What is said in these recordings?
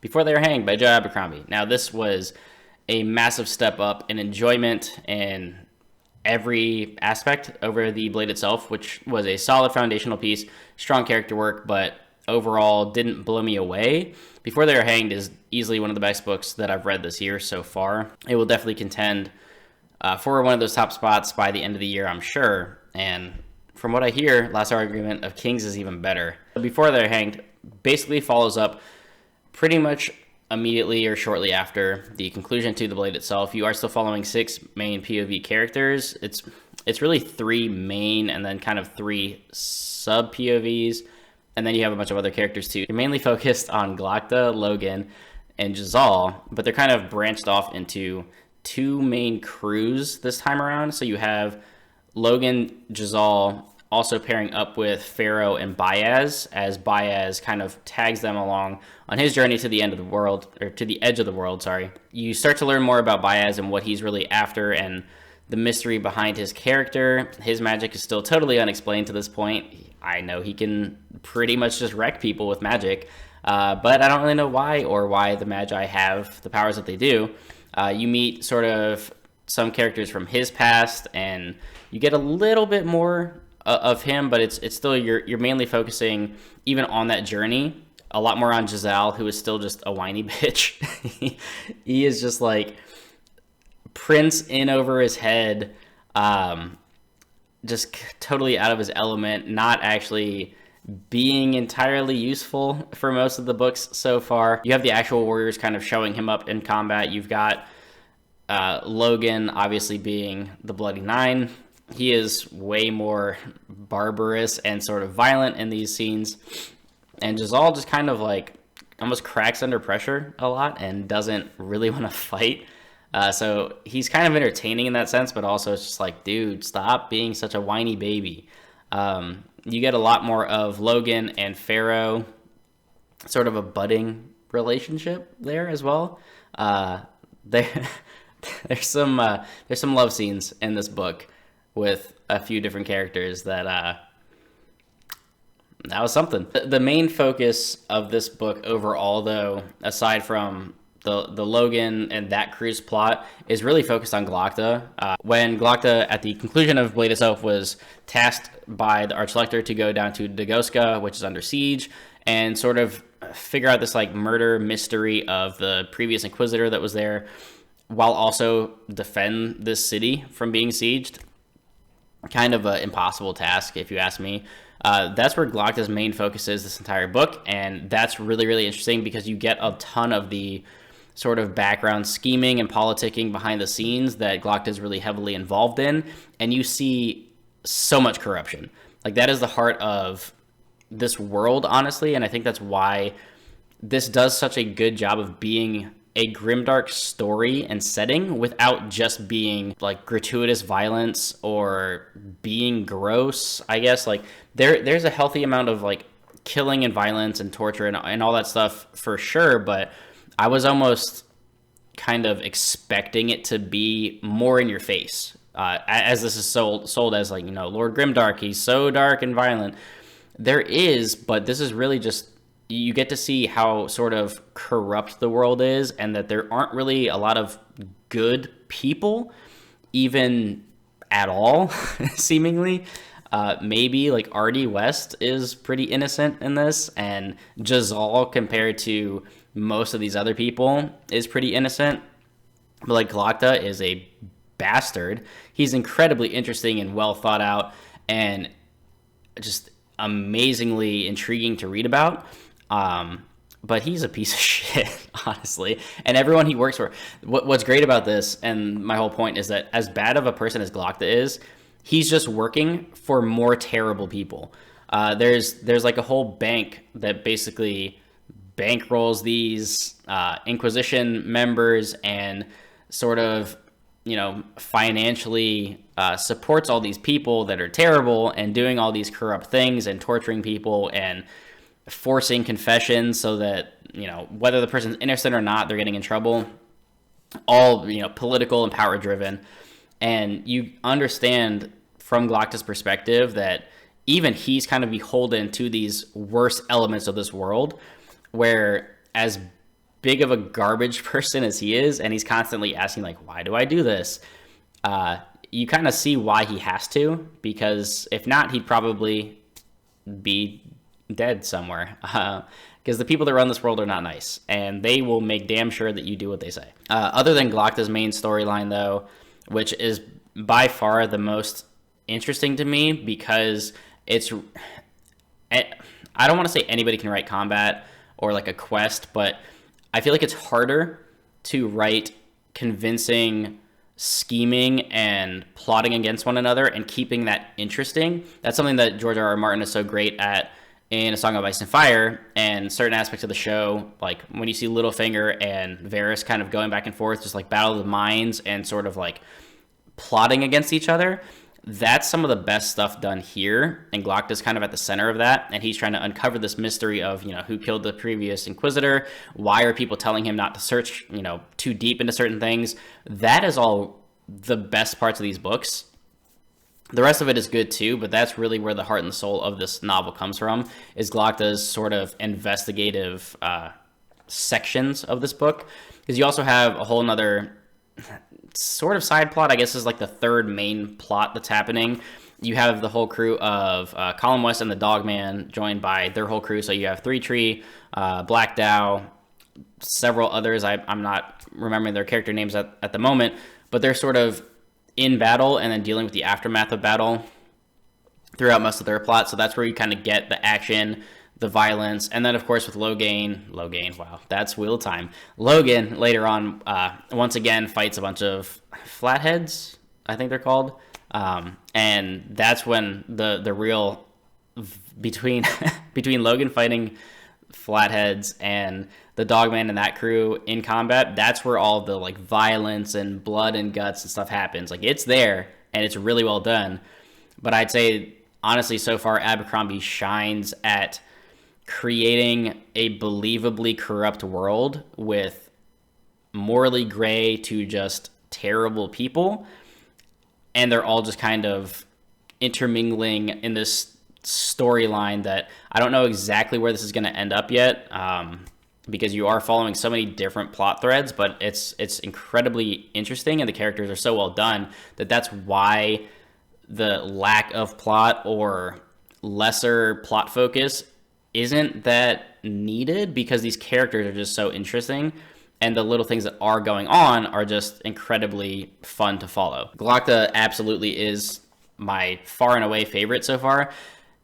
Before They Were Hanged by Joe Abercrombie. Now, this was a massive step up in enjoyment and every aspect over the Blade itself, which was a solid foundational piece, strong character work, but overall didn't blow me away. Before They Were Hanged is easily one of the best books that I've read this year so far. It will definitely contend for one of those top spots by the end of the year, I'm sure. And from what I hear, Last Argument of Kings is even better. Before They Were Hanged basically follows up pretty much immediately or shortly after the conclusion to the Blade itself. You are still following 6 main POV characters. It's really 3 main and then kind of 3 sub POVs, and then you have a bunch of other characters too. You're mainly focused on Glokta, Logan, and Jazal, but they're kind of branched off into 2 main crews this time around. So you have Logan, Jazal also pairing up with Pharaoh and Baez, as Baez kind of tags them along on his journey to the end of the world, or to the edge of the world, sorry. You start to learn more about Baez and what he's really after and the mystery behind his character. His magic is still totally unexplained to this point. I know he can pretty much just wreck people with magic, but I don't really know why or why the Magi have the powers that they do. You meet sort of some characters from his past, and you get a little bit more of him, but it's still you're mainly focusing even on that journey a lot more on Jazal, who is still just a whiny bitch. He is just like Prince in over his head, just totally out of his element, not actually being entirely useful for most of the books so far. You have the actual warriors kind of showing him up in combat. You've got Logan obviously being the Bloody Nine. He is way more barbarous and sort of violent in these scenes. And Jazal just kind of like almost cracks under pressure a lot and doesn't really want to fight. So he's kind of entertaining in that sense, but also it's just like, dude, stop being such a whiny baby. You get a lot more of Logan and Pharaoh, sort of a budding relationship there as well. There's some love scenes in this book with a few different characters that was something. The main focus of this book overall, though, aside from the Logan and that crew's plot, is really focused on Glokta. When Glokta, at the conclusion of Blade itself, was tasked by the Archlector to go down to Dagoska, which is under siege, and sort of figure out this like murder mystery of the previous Inquisitor that was there, while also defend this city from being sieged. Kind of an impossible task, if you ask me. That's where Glokta's main focus is this entire book, and that's really, really interesting because you get a ton of the sort of background scheming and politicking behind the scenes that Glokta is really heavily involved in, and you see so much corruption. Like, that is the heart of this world, honestly, and I think that's why this does such a good job of being a Grimdark story and setting without just being like gratuitous violence or being gross, I guess. Like there's a healthy amount of like killing and violence and torture and all that stuff for sure, but I was almost kind of expecting it to be more in your face, as this is sold as like, you know, Lord Grimdark, he's so dark and violent. There is, but this is really just, you get to see how sort of corrupt the world is and that there aren't really a lot of good people, even at all, seemingly. Maybe like R.D. West is pretty innocent in this, and Jazal, compared to most of these other people, is pretty innocent. But like Glokta is a bastard. He's incredibly interesting and well thought out and just amazingly intriguing to read about. But he's a piece of shit, honestly. And everyone he works for, what's great about this, and my whole point, is that as bad of a person as Glokta is, he's just working for more terrible people. There's like a whole bank that basically bankrolls these Inquisition members and sort of, you know, financially supports all these people that are terrible and doing all these corrupt things and torturing people and forcing confessions so that, you know, whether the person's innocent or not, they're getting in trouble. All, you know, political and power driven. And you understand from Glokta's perspective that even he's kind of beholden to these worst elements of this world, where as big of a garbage person as he is, and he's constantly asking, like, why do I do this? You kind of see why he has to, because if not, he'd probably be dead somewhere. Because the people that run this world are not nice, and they will make damn sure that you do what they say. Other than Glocta's main storyline, though, which is by far the most interesting to me, because it's... I don't want to say anybody can write combat or like a quest, but I feel like it's harder to write convincing scheming and plotting against one another and keeping that interesting. That's something that George R.R. Martin is so great at in A Song of Ice and Fire, and certain aspects of the show, like when you see Littlefinger and Varys kind of going back and forth, just like battle of the minds and sort of like plotting against each other. That's some of the best stuff done here, and Glocta's kind of at the center of that, and he's trying to uncover this mystery of, you know, who killed the previous Inquisitor, why are people telling him not to search, you know, too deep into certain things. That is all the best parts of these books. The rest of it is good too, but that's really where the heart and soul of this novel comes from, is Glocta's sort of investigative sections of this book, because you also have a whole nother sort of side plot, I guess is like the third main plot that's happening. You have the whole crew of Colin West and the Dogman joined by their whole crew. So you have Three Tree, Black Dow, several others. I'm not remembering their character names at the moment, but they're sort of in battle and then dealing with the aftermath of battle throughout most of their plot. So that's where you kind of get the action, the violence, and then of course with Logan, wow, that's Wheel of Time. Logan later on, once again fights a bunch of flatheads, I think they're called, and that's when the real between Logan fighting flatheads and the Dogman and that crew in combat. That's where all the like violence and blood and guts and stuff happens. Like, it's there and it's really well done. But I'd say honestly, so far Abercrombie shines at creating a believably corrupt world with morally gray to just terrible people, and they're all just kind of intermingling in this storyline that I don't know exactly where this is going to end up yet, because you are following so many different plot threads, but it's incredibly interesting, and the characters are so well done that's why the lack of plot or lesser plot focus isn't that needed, because these characters are just so interesting, and the little things that are going on are just incredibly fun to follow. Glocta absolutely is my far and away favorite so far,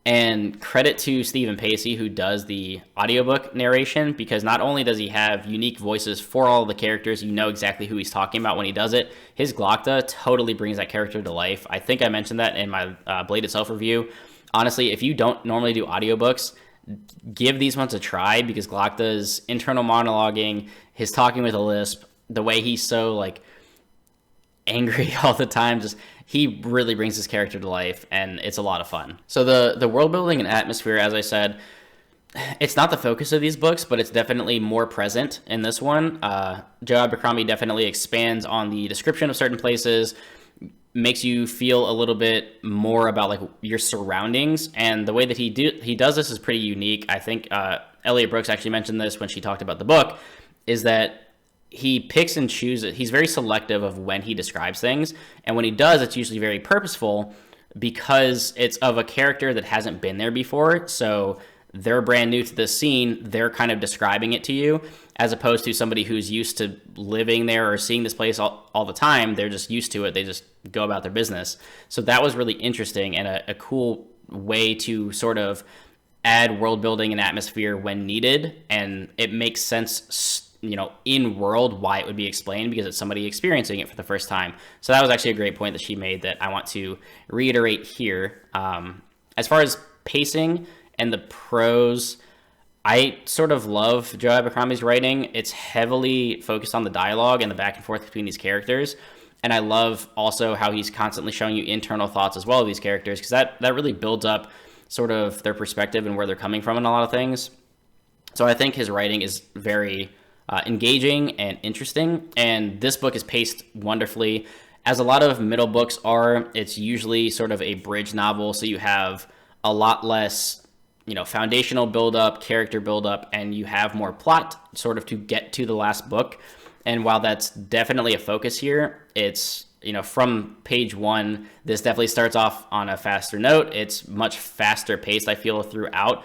and credit to Stephen Pacey, who does the audiobook narration, because not only does he have unique voices for all the characters, you know exactly who he's talking about when he does it, his Glocta totally brings that character to life. I think I mentioned that in my Blade Itself review. Honestly, if you don't normally do audiobooks, give these ones a try, because Glocta's internal monologuing, his talking with a lisp, the way he's so like angry all the time, just he really brings his character to life, and it's a lot of fun. So the world building and atmosphere, as I said, it's not the focus of these books, but it's definitely more present in this one. Joe Abercrombie definitely expands on the description of certain places, makes you feel a little bit more about like your surroundings, and the way that he does this is pretty unique. I think Elliot Brooks actually mentioned this when she talked about the book, is that he picks and chooses. He's very selective of when he describes things, and when he does, it's usually very purposeful, because it's of a character that hasn't been there before, so they're brand new to this scene, they're kind of describing it to you, as opposed to somebody who's used to living there or seeing this place all the time. They're just used to it. They just go about their business. So that was really interesting, and a cool way to sort of add world building and atmosphere when needed. And it makes sense, you know, in world why it would be explained, because it's somebody experiencing it for the first time. So that was actually a great point that she made that I want to reiterate here. As far as pacing and the prose, I sort of love Joe Abercrombie's writing. It's heavily focused on the dialogue and the back and forth between these characters. And I love also how he's constantly showing you internal thoughts as well of these characters, because that really builds up sort of their perspective and where they're coming from in a lot of things. So I think his writing is very engaging and interesting. And this book is paced wonderfully. As a lot of middle books are, it's usually sort of a bridge novel. So you have a lot less foundational build-up, character build-up, and you have more plot sort of to get to the last book. And while that's definitely a focus here, it's, from page 1, this definitely starts off on a faster note. It's much faster paced, I feel, throughout.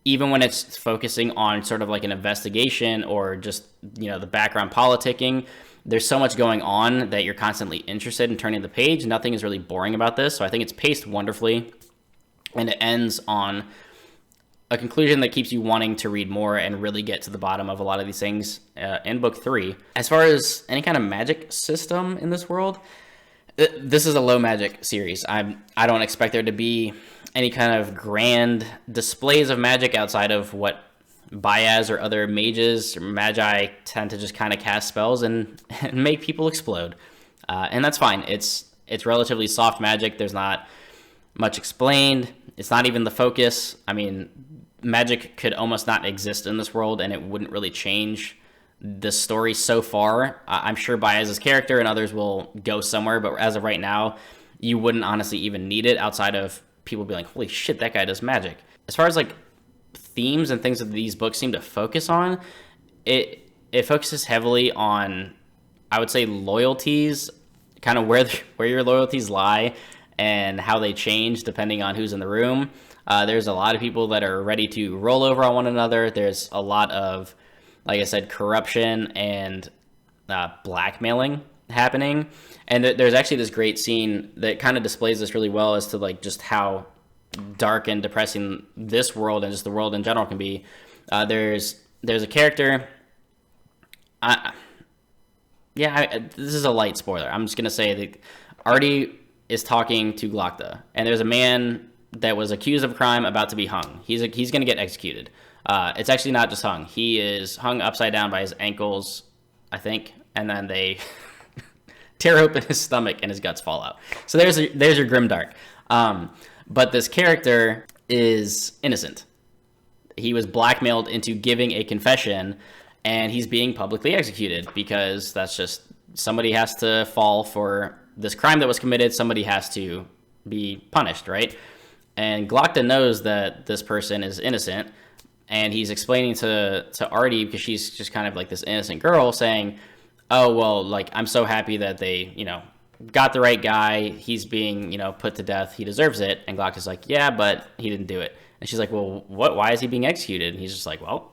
Even when it's focusing on sort of like an investigation or just, the background politicking, there's so much going on that you're constantly interested in turning the page. Nothing is really boring about this. So I think it's paced wonderfully. And it ends on a conclusion that keeps you wanting to read more and really get to the bottom of a lot of these things in book 3. As far as any kind of magic system in this world, this is a low magic series. I don't expect there to be any kind of grand displays of magic outside of what Baez or other mages or magi tend to just kind of cast spells and make people explode. And that's fine. It's relatively soft magic. There's not much explained. It's not even the focus. I mean, magic could almost not exist in this world, and it wouldn't really change the story so far. I'm sure Baez's character and others will go somewhere, but as of right now, you wouldn't honestly even need it outside of people being like, holy shit, that guy does magic. As far as like themes and things that these books seem to focus on, it focuses heavily on, I would say, loyalties, kind of where your loyalties lie and how they change depending on who's in the room. There's a lot of people that are ready to roll over on one another. There's a lot of, like I said, corruption and blackmailing happening. And there's actually this great scene that kind of displays this really well as to like just how dark and depressing this world and just the world in general can be. There's a character. This is a light spoiler. I'm just gonna say that Artie is talking to Glokta, and there's a man that was accused of a crime about to be hung. He's going to get executed. It's actually not just hung. He is hung upside down by his ankles, I think, and then they tear open his stomach and his guts fall out. So there's your Grimdark. But this character is innocent. He was blackmailed into giving a confession, and he's being publicly executed because that's just, somebody has to fall for this crime that was committed. Somebody has to be punished, right? And Glokta knows that this person is innocent, and he's explaining to Artie, because she's just kind of like this innocent girl, saying, oh, well, like, I'm so happy that they, got the right guy. He's being, put to death. He deserves it. And Glokta's like, yeah, but he didn't do it. And she's like, well, why is he being executed? And he's just like, well,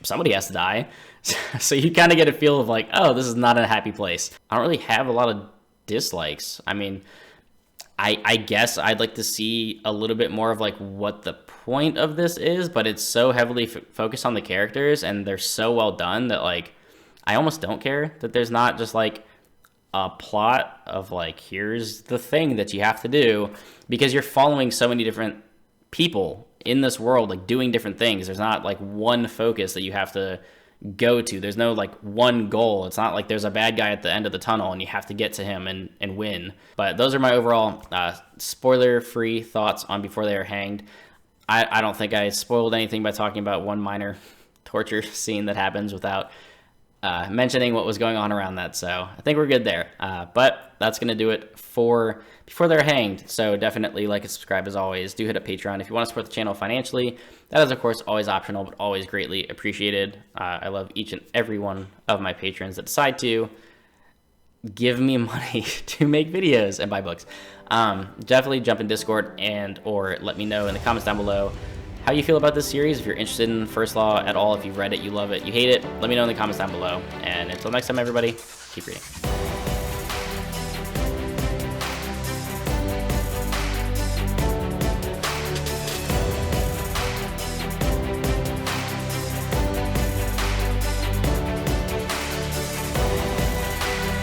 somebody has to die. So you kind of get a feel of like, oh, this is not a happy place. I don't really have a lot of dislikes. I mean, I guess I'd like to see a little bit more of like what the point of this is, but it's so heavily focused on the characters, and they're so well done that like I almost don't care that there's not just like a plot of like, here's the thing that you have to do, because you're following so many different people in this world, like doing different things. There's not like one focus that you have to go to. There's no like one goal. It's not like there's a bad guy at the end of the tunnel and you have to get to him and win. But those are my overall spoiler-free thoughts on Before They Are Hanged. I don't think I spoiled anything by talking about one minor torture scene that happens without mentioning what was going on around that. So I think we're good there. But that's going to do it for Before They're Hanged. So definitely like and subscribe as always. Do hit up Patreon if you want to support the channel financially. That is, of course, always optional, but always greatly appreciated. I love each and every one of my patrons that decide to give me money to make videos and buy books. Definitely jump in Discord or let me know in the comments down below how you feel about this series. If you're interested in First Law at all, if you've read it, you love it, you hate it, let me know in the comments down below. And until next time, everybody, keep reading.